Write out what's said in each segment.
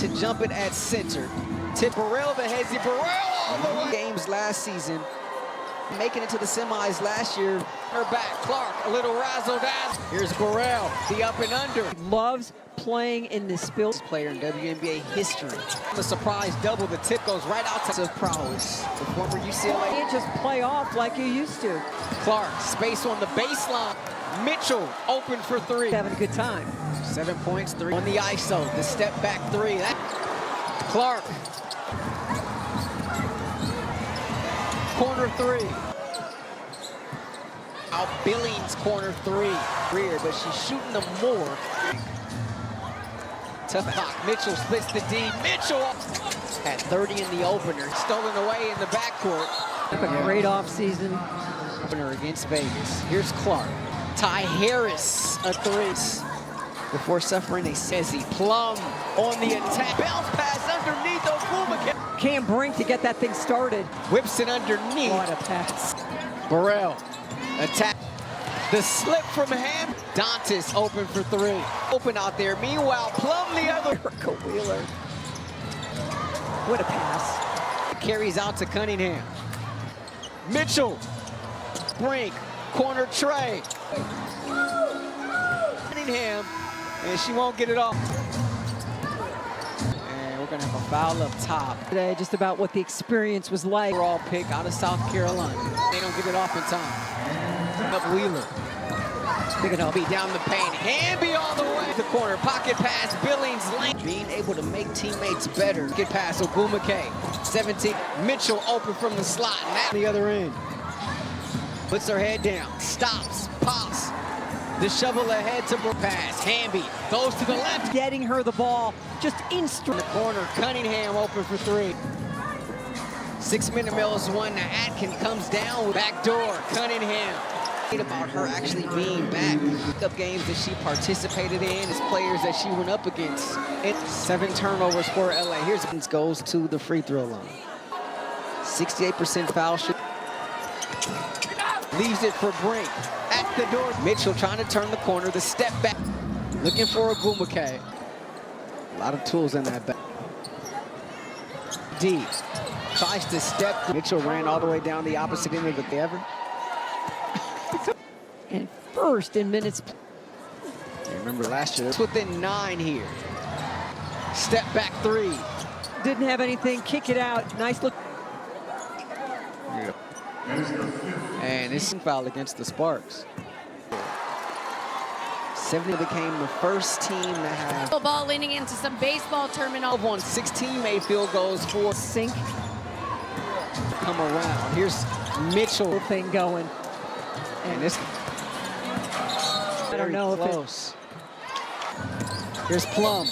to jump it at center. Tip Burrell to Hezzy Burrell all the way. Games last season, making it to the semis last year. Her back, Clark, a little razzle-dazzle. Here's Burrell, the up and under. Loves playing in this spill. Player in WNBA history. The surprise double, the tip goes right out to prowess. The former UCLA. You just play off like you used to. Clark, space on the baseline. Mitchell, open for three. Having a good time. 7 points, 3 on the ISO. The step back three. Clark. Corner three. Out Billings, corner three. Rear, but she's shooting them more. Tough block. Mitchell splits the D. Mitchell had 30 in the opener. Stolen away in the backcourt. A great offseason. Opener against Vegas. Here's Clark. Ty Harris, a three. Before suffering a Hezzy. Plum on the attack. Bounce pass underneath Oguma. Can't bring to get that thing started. Whips it underneath. What a pass. Burrell. Attack. The slip from Ham. Dantas open for three. Open out there. Meanwhile, Plum the other. Erica Wheeler. What a pass. Carries out to Cunningham. Mitchell. Brink. Corner tray. Cunningham. And she won't get it off. And we're going to have a foul up top. Today, just about what the experience was like. Overall pick out of South Carolina. They don't get it off in time. Up Wheeler. Picking up, be down the paint. Hamby all the way. The corner, pocket pass, Billings lane. Being able to make teammates better. Get past Oguma 17. Mitchell open from the slot. And at the other end. Puts her head down. Stops. Pops. The shovel ahead to pass. Hamby goes to the left. Getting her the ball. Just instant. The corner. Cunningham open for three. 6 minute Mills one. Now Atkins comes down. Back door. Cunningham. About her actually being back. Up games that she participated in as players that she went up against. 7 turnovers for LA. Here's goes to the free throw line. 68% foul shot. Leaves it for Brink. At the door. Mitchell trying to turn the corner. The step back. Looking for Oguma. A lot of tools in that back. D. Tries to step. Mitchell ran all the way down the opposite end of the ever. And first in minutes. Remember last year, it's within 9 here. Step back three. Didn't have anything, kick it out. Nice look. And this is a foul against the Sparks. 70 became the first team to have ball leaning into some baseball terminal. On 16 made field goals for Sink. Come around. Here's Mitchell. Thing going. And this I don't know close. Here's Plum.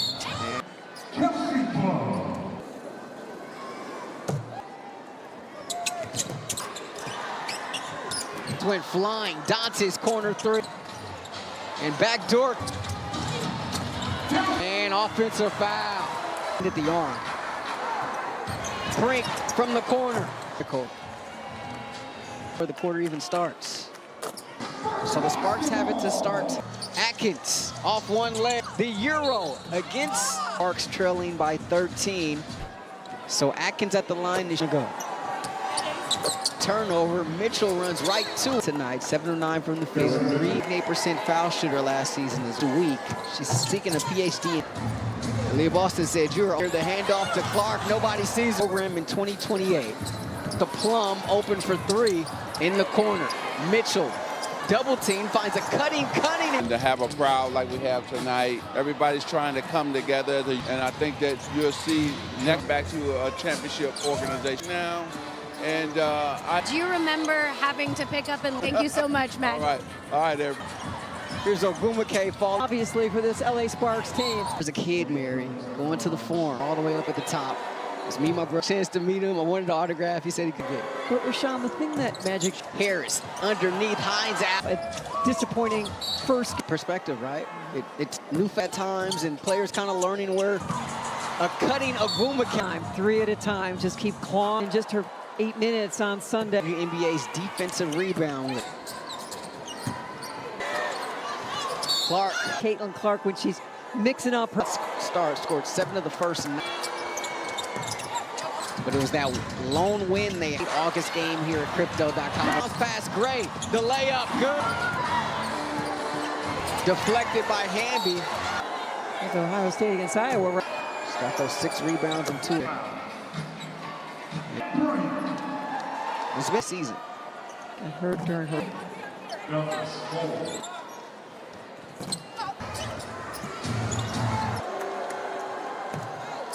Went flying. Dantas corner three. And back door. And offensive foul. Hit the arm. Brink from the corner. Where the quarter even starts. So the Sparks have it to start. Atkins off one leg. The Euro against Sparks trailing by 13. So Atkins at the line is go. Turnover. Mitchell runs right to tonight. 7 of 9 from the field. 38% foul shooter last season is weak. She's seeking a PhD. Leah Boston said, "You're the handoff to Clark. Nobody sees the program in 2028." The Plum open for three in the corner. Mitchell. Double team, finds a cutting. And to have a crowd like we have tonight, everybody's trying to come together, and I think that you'll see next back to a championship organization now. And Do you remember having to pick up and thank you so much, Matt? All right, everybody. Here's Oguma fall. Obviously for this LA Sparks team. There's a kid, Mary, going to the forum, all the way up at the top. It's me, my brother. Chance to meet him. I wanted the autograph. He said he could get it. But Rashawn, the thing that Magic Harris underneath Hines out. a disappointing first Perspective, right? It's new fat times and players kind of learning where a cutting Oguma time, 3 at a time, just keep clawing. In just her 8 minutes on Sunday. NBA's defensive rebound. Clark. Caitlin Clark when she's mixing up her start, scored 7 of the first 9. But it was that lone win they had August game here at Crypto.com. Pass, great. The layup, good. Deflected by Hamby. That's Ohio State against Iowa. She's got those 6 rebounds and 2. It's been season. It hurt during her.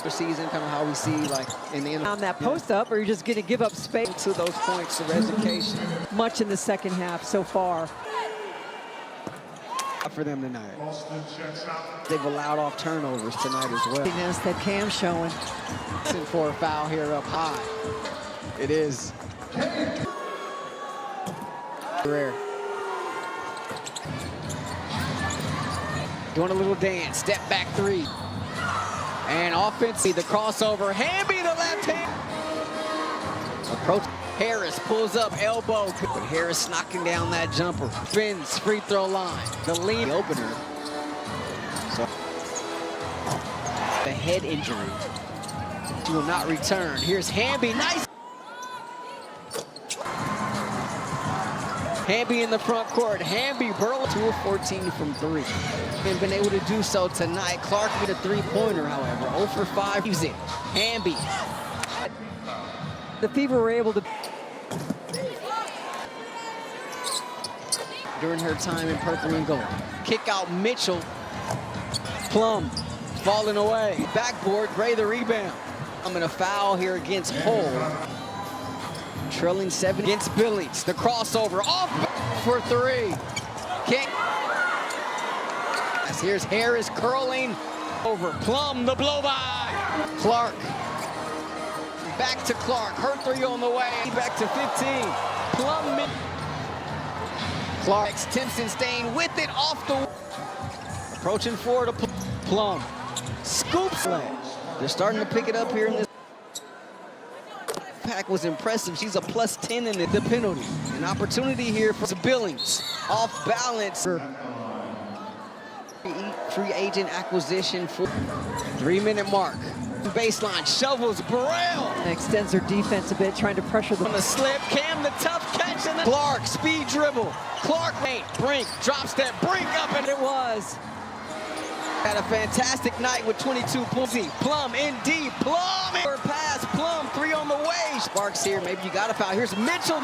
Season, kind of how we see like in the end On that post up, or you're just going to give up space to those points of education. much in the second half so far. For them tonight. They've allowed off turnovers tonight as well. That Cam showing. For a foul here up high. It is. Rare. Doing a little dance. Step back 3. And offensively, the crossover. Hamby the left hand. Approach. Harris pulls up, elbow. But Harris knocking down that jumper. Spins, free throw line. The lead opener. So, the head injury. She will not return. Here's Hamby. Nice. Hamby in the front court. Hamby Burl 2 of 14 from 3. And been able to do so tonight. Clark with a 3-pointer, however. 0 for 5. Leaves it. Hamby. The Fever were able to. During her time in purple and gold. Kick out Mitchell. Plum falling away. Backboard, Gray the rebound. I'm going to foul here against Hull. Trailing 7 against Billings. The crossover off for 3. Kick. Here's Harris curling over. Plum, the blow by. Clark. Back to Clark. Her 3 on the way. Back to 15. Plum. Clark. Timpson staying with it off the. Approaching forward to Plum. Scoops. They're starting to pick it up here in this. Pack was impressive. She's a +10 in the penalty. An opportunity here for Billings. Off balance. Free agent acquisition for 3-minute mark. Baseline shovels Burrell. Extends her defense a bit, trying to pressure the. On the slip, Cam the tough catch and the Clark speed dribble. Clark Brink drops that Brink up and It was. Had a fantastic night with 22 points. Plum in deep. Plum in pass. Plum 3 on the way. Sparks here. Maybe you got a foul. Here's Mitchell.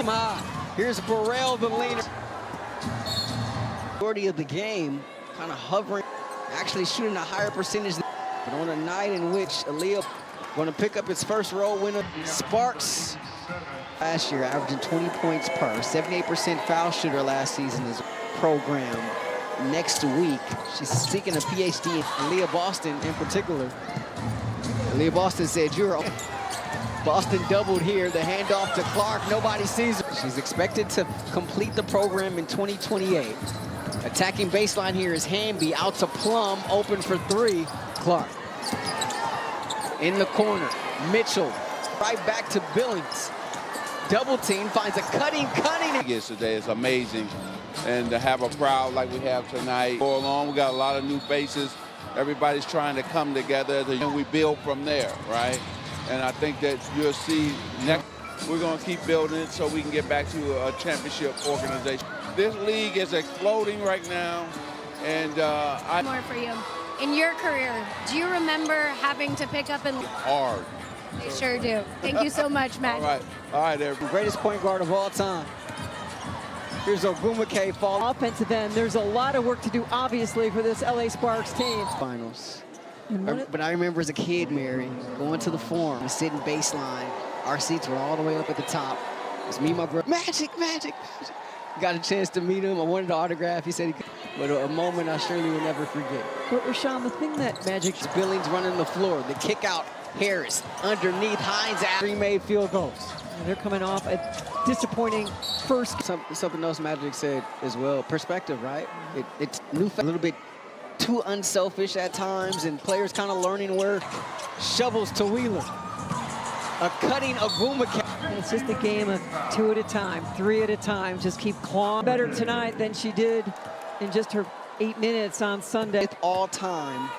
Here's Burrell, the leader. Majority of the game, kind of hovering, actually shooting a higher percentage. But on a night in which Aaliyah going to pick up his first road winner, Sparks last year averaging 20 points per. 78% foul shooter last season is program. Next week, she's seeking a PhD in Aaliyah Boston in particular. Aaliyah Boston said, Boston doubled here. The handoff to Clark. Nobody sees her. She's expected to complete the program in 2028. Attacking baseline here is Hamby. Out to Plum. Open for 3. Clark. In the corner. Mitchell. Right back to Billings. Double team. Finds a cutting. Today is amazing. And to have a crowd like we have tonight. Go along, we got a lot of new faces. Everybody's trying to come together, and we build from there, right? And I think that you'll see next, we're going to keep building it so we can get back to a championship organization. This league is exploding right now, and More for you. In your career, do you remember having to pick up and hard. I sure do. Thank you so much, Matt. All right, everybody. Greatest point guard of all time. Here's Ogumake fall. Offensive end, there's a lot of work to do, obviously, for this LA Sparks team. Finals. But I remember as a kid, Mary, going to the Forum, sitting baseline. Our seats were all the way up at the top. It's me and my brother. Magic. Got a chance to meet him. I wanted to autograph. He said he could. But a moment I surely will never forget. But Rashawn, the thing that Magic. Billings running the floor. The kick out, Harris. Underneath, Hines out. 3 made field goals. And they're coming off a disappointing first. Something else Magic said as well. Perspective, right? It's new, a little bit too unselfish at times, and players kind of learning where. Shovels to Wheeler. A cutting Ogumake. It's just a game of 2 at a time, 3 at a time. Just keep clawing. Better tonight than she did in just her 8 minutes on Sunday. All time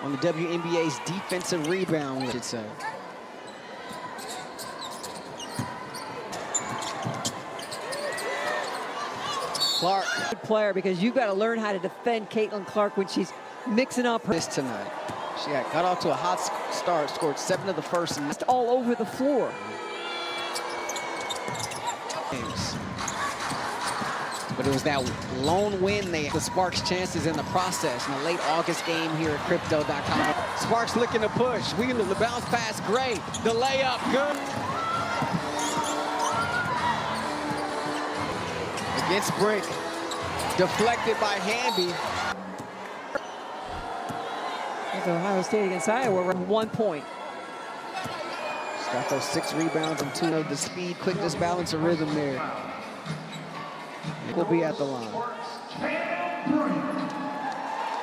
on the WNBA's defensive rebound, I should say. Clark. Good player, because you've got to learn how to defend Caitlin Clark when she's mixing up her. This tonight. She got off to a hot start, scored 7 of the first. And Just all over the floor. games. But it was that lone win the Sparks' chances in the process in a late August game here at Crypto.com. Sparks looking to push. Wheeler, the bounce pass, great. The layup, good. Against Brink. Deflected by Hamby. That's Ohio State against Iowa. We're 1 point. She's got those 6 rebounds and 2 of the speed, quickness, balance, and rhythm there. Will be at the line.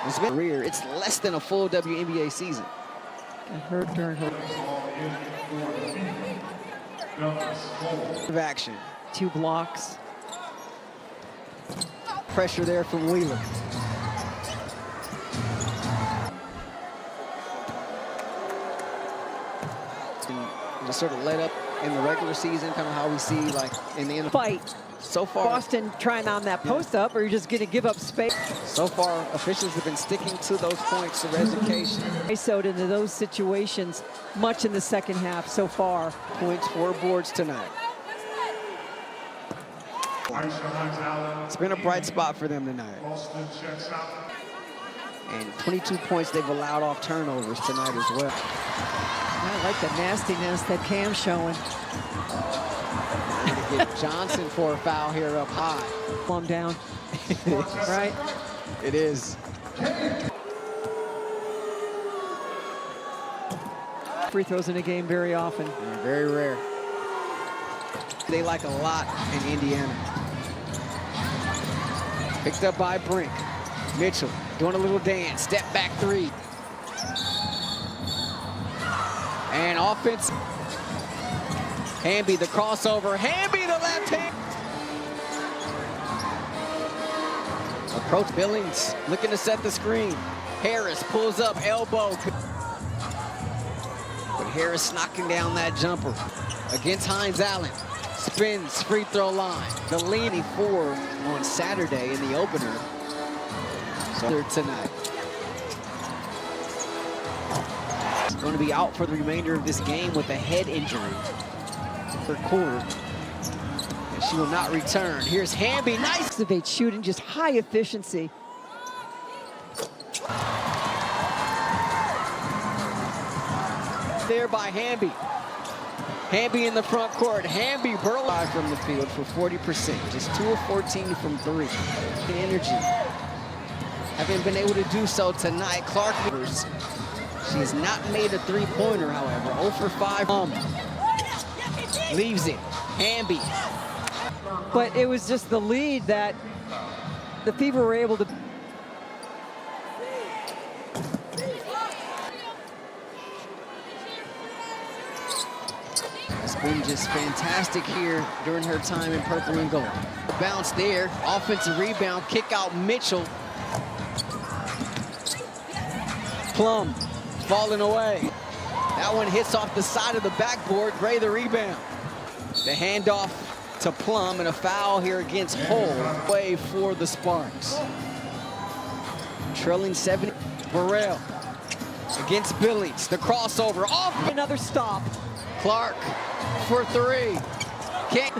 It's been career. It's less than a full WNBA season. And her during her Of action. 2 blocks. Pressure there from Wheeler. Just sort of let up in the regular season, kind of how we see like in the NFL. Fight. So far, Boston trying on that post up, or you're just going to give up space. so far, officials have been sticking to those points of education. ISO'd into those situations much in the second half so far. Points, 4 boards tonight. It's been a bright spot for them tonight. And 22 points they've allowed off turnovers tonight as well. I like the nastiness that Cam's showing. Get Johnson for a foul here up high. Plumb down. Right? It is. Free throws in a game very often. Yeah, very rare. They like a lot in Indiana. Picked up by Brink. Mitchell doing a little dance. Step back 3. And offense. Hamby, the crossover. Hamby, the left hand. Approach Billings, looking to set the screen. Harris pulls up, elbow. But Harris knocking down that jumper against Hines Allen. Spins, free throw line. The lead 4 on Saturday in the opener. So tonight. He's going to be out for the remainder of this game with a head injury. Third quarter. And she will not return. Here's Hamby, nice. Activate shooting, just high efficiency. There by Hamby. Hamby in the front court. Hamby Burley from the field for 40%. Just 2 of 14 from 3. Energy. Haven't been able to do so tonight. Clark, she has not made a 3-pointer, however. 0 for 5. Leaves it. Hamby. But it was just the lead that the Fever were able to. It's been just fantastic here during her time in purple and gold. Bounce there. Offensive rebound. Kick out Mitchell. Plum falling away. That one hits off the side of the backboard. Gray the rebound. The handoff to Plum and a foul here against Hull. Way for the Sparks. Trailing 7. Burrell against Billings. The crossover off. Another stop. Clark for 3. Can't.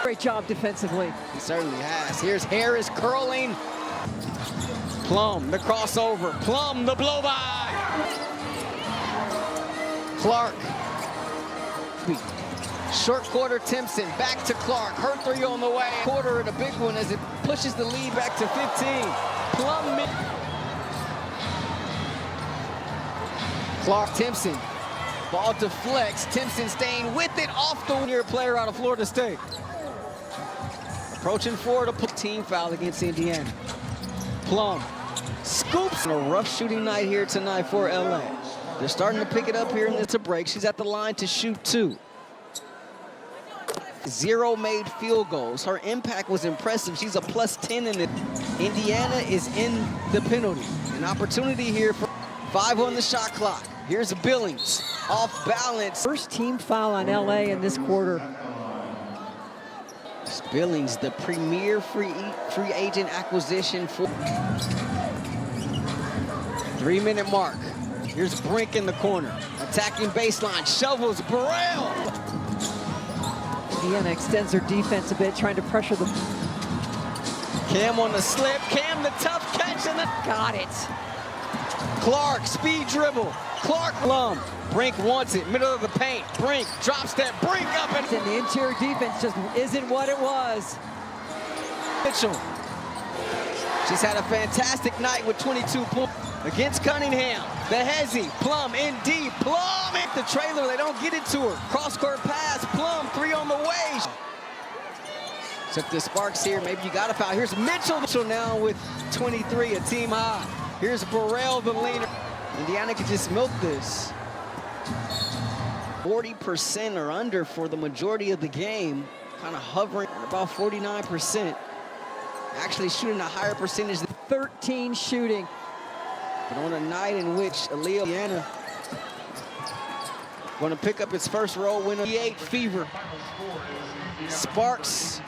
Great job defensively. He certainly has. Here's Harris curling. Plum, the crossover. Plum, the blow by. Clark. Short quarter, Timpson. Back to Clark. Her 3 on the way. Quarter and a big one as it pushes the lead back to 15. Plum. Clark, Timpson. Ball deflects. Timpson staying with it off the near player out of Florida State. Approaching forward, a team foul against Indiana. Plum scoops. A rough shooting night here tonight for LA. They're starting to pick it up here, and it's a break. She's at the line to shoot 2. 0 made field goals. Her impact was impressive. She's a +10 in it. Indiana is in the penalty. An opportunity here for 5 on the shot clock. Here's Billings, off balance. First team foul on LA in this quarter. Billings, the premier free agent acquisition for 3-minute mark. Here's Brink in the corner, attacking baseline, shovels Burrell. Indiana extends their defense a bit, trying to pressure the. Cam on the slip, Cam the tough catch, and got it. Clark, speed dribble, Clark Lum. Brink wants it, middle of the paint. Brink drops that, Brink up and the interior defense just isn't what it was. Mitchell. She's had a fantastic night with 22 points against Cunningham. The Hezzy, Plum in deep, Plum at the trailer, they don't get it to her. Cross-court pass, Plum, 3 on the way. So if the Sparks here, maybe you got a foul. Here's Mitchell. Mitchell now with 23, a team high. Here's Burrell, the leader. Indiana could just milk this. 40% or under for the majority of the game, kind of hovering at about 49%. Actually shooting a higher percentage than 13 shooting. But on a night in which Indiana going to pick up its first road win of 8 fever. Sparks